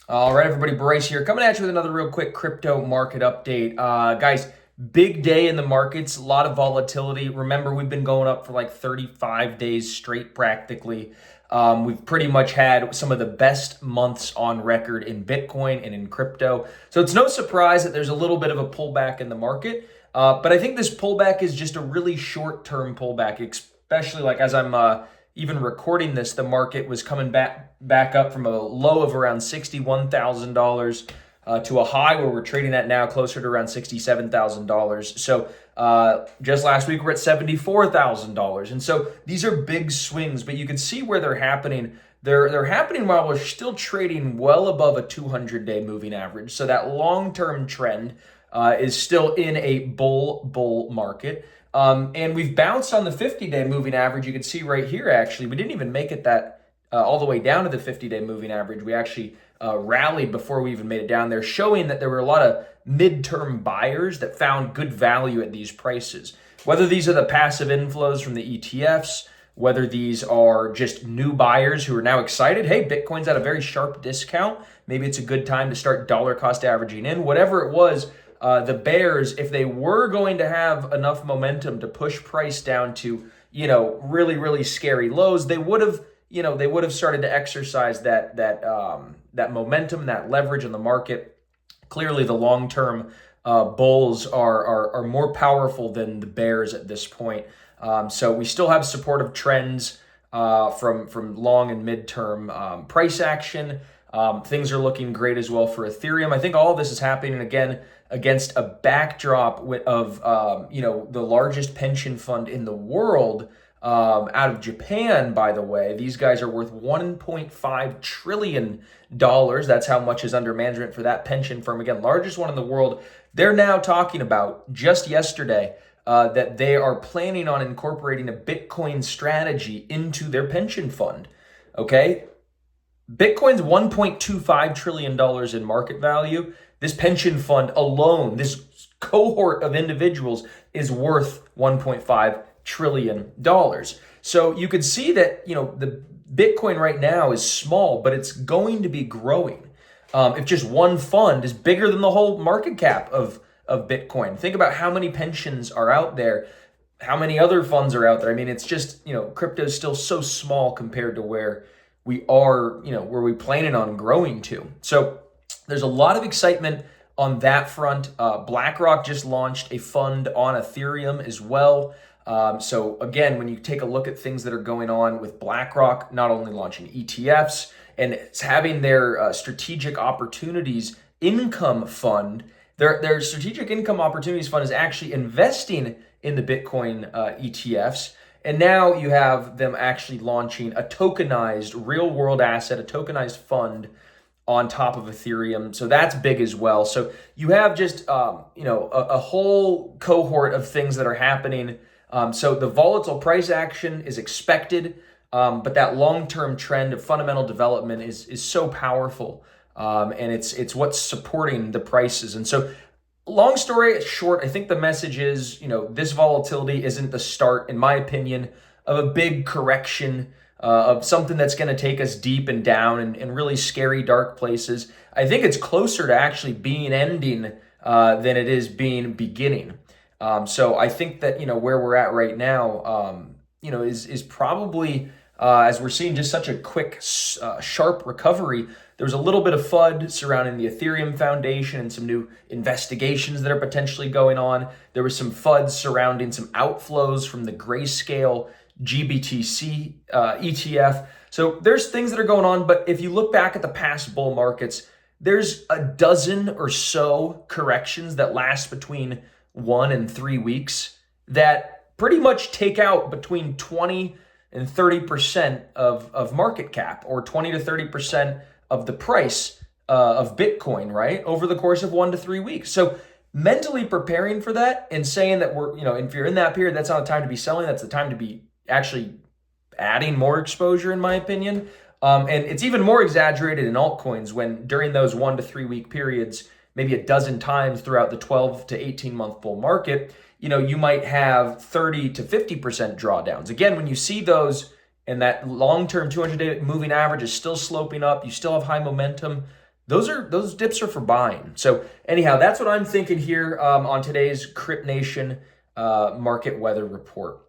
All right, everybody, Bryce here, coming at you with another real quick crypto market update. Guys, big day in the markets, a lot of volatility. Remember, we've been going up for like 35 days straight practically. We've pretty much had some of the best months on record in Bitcoin and in crypto. So it's no surprise that there's a little bit of a pullback in the market. But I think this pullback is just a really short-term pullback, especially like as I'm even recording this, the market was coming back up from a low of around $61,000 to a high where we're trading at now closer to around $67,000. So just last week we're at $74,000, and so these are big swings. But you can see where they're happening. They're happening while we're still trading well above a 200-day moving average. So that long-term trend is still in a bull market. And we've bounced on the 50-day moving average. You can see right here, actually, we didn't even make it that all the way down to the 50-day moving average. We actually rallied before we even made it down there, showing that there were a lot of midterm buyers that found good value at these prices. Whether these are the passive inflows from the ETFs, whether these are just new buyers who are now excited, hey, Bitcoin's at a very sharp discount. Maybe it's a good time to start dollar cost averaging in. Whatever it was, the bears, if they were going to have enough momentum to push price down to, really, really scary lows, they would have started to exercise that momentum, that leverage in the market. Clearly, the long-term bulls are more powerful than the bears at this point. So we still have supportive trends from long and midterm price action. Things are looking great as well for Ethereum. I think all of this is happening again against a backdrop of the largest pension fund in the world, out of Japan, by the way. These guys are worth $1.5 trillion. That's how much is under management for that pension firm. Again, largest one in the world. They're now talking about, just yesterday, that they are planning on incorporating a Bitcoin strategy into their pension fund. Okay? Bitcoin's $1.25 trillion in market value. This pension fund alone, this cohort of individuals, is worth $1.5 trillion. So you could see that, the Bitcoin right now is small, but it's going to be growing. If just one fund is bigger than the whole market cap of Bitcoin, think about how many pensions are out there, how many other funds are out there. I mean, it's just, crypto is still so small compared to where we are, where we planning on growing to. So there's a lot of excitement on that front. BlackRock just launched a fund on Ethereum as well. So again, when you take a look at things that are going on with BlackRock, not only launching ETFs and it's having their strategic opportunities income fund, their strategic income opportunities fund is actually investing in the Bitcoin ETFs. And now you have them actually launching a tokenized real world asset, a tokenized fund on top of Ethereum. So that's big as well. So you have just, a whole cohort of things that are happening. So the volatile price action is expected, but that long-term trend of fundamental development is so powerful, and it's what's supporting the prices. And so, long story short, I think the message is, this volatility isn't the start, in my opinion, of a big correction, of something that's going to take us deep and down and really scary, dark places. I think it's closer to actually being ending than it is being beginning. So I think that, where we're at right now, is probably, as we're seeing just such a quick, sharp recovery. There was a little bit of FUD surrounding the Ethereum Foundation and some new investigations that are potentially going on. There was some FUD surrounding some outflows from the Grayscale GBTC ETF. So there's things that are going on, but if you look back at the past bull markets, there's a dozen or so corrections that last between 1 and 3 weeks that pretty much take out between 20 and 30% of market cap, or 20 to 30% of the price of Bitcoin, right, over the course of 1 to 3 weeks. So mentally preparing for that and saying that we're, if you're in that period, that's not the time to be selling. That's the time to be actually adding more exposure, in my opinion. And it's even more exaggerated in altcoins when during those 1 to 3 week periods, maybe a dozen times throughout the 12 to 18 month bull market, you might have 30 to 50% drawdowns. Again, when you see those and that long-term 200-day moving average is still sloping up, you still have high momentum, those dips are for buying. So anyhow, that's what I'm thinking here on today's Crypt Nation market weather report.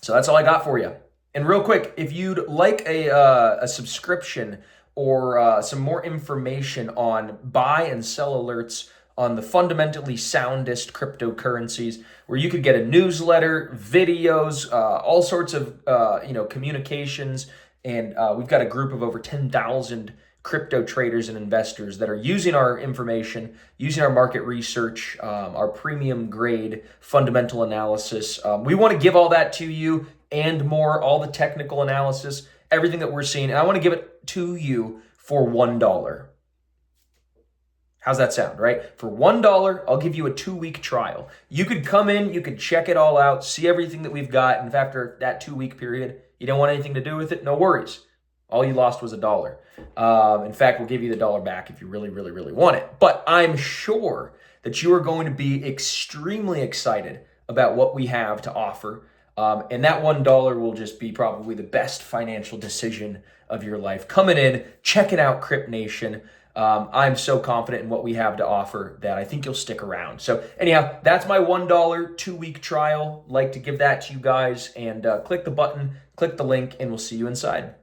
So that's all I got for you. And real quick, if you'd like a subscription or some more information on buy and sell alerts on the fundamentally soundest cryptocurrencies, where you could get a newsletter, videos, all sorts of communications, and we've got a group of over 10,000 crypto traders and investors that are using our information, using our market research, our premium grade fundamental analysis. We want to give all that to you and more, all the technical analysis, everything that we're seeing. And I want to give it to you for $1. How's that sound, right? For $1, I'll give you a 2-week trial. You could come in, you could check it all out, see everything that we've got. And if after that 2-week period, you don't want anything to do with it, no worries. All you lost was $1. In fact, we'll give you the $1 back if you really, really, really want it. But I'm sure that you are going to be extremely excited about what we have to offer. And that $1 will just be probably the best financial decision of your life. Coming in, checking out Crypt Nation. I'm so confident in what we have to offer that I think you'll stick around. So anyhow, that's my $1 2-week trial. Like to give that to you guys, and click the button, click the link, and we'll see you inside.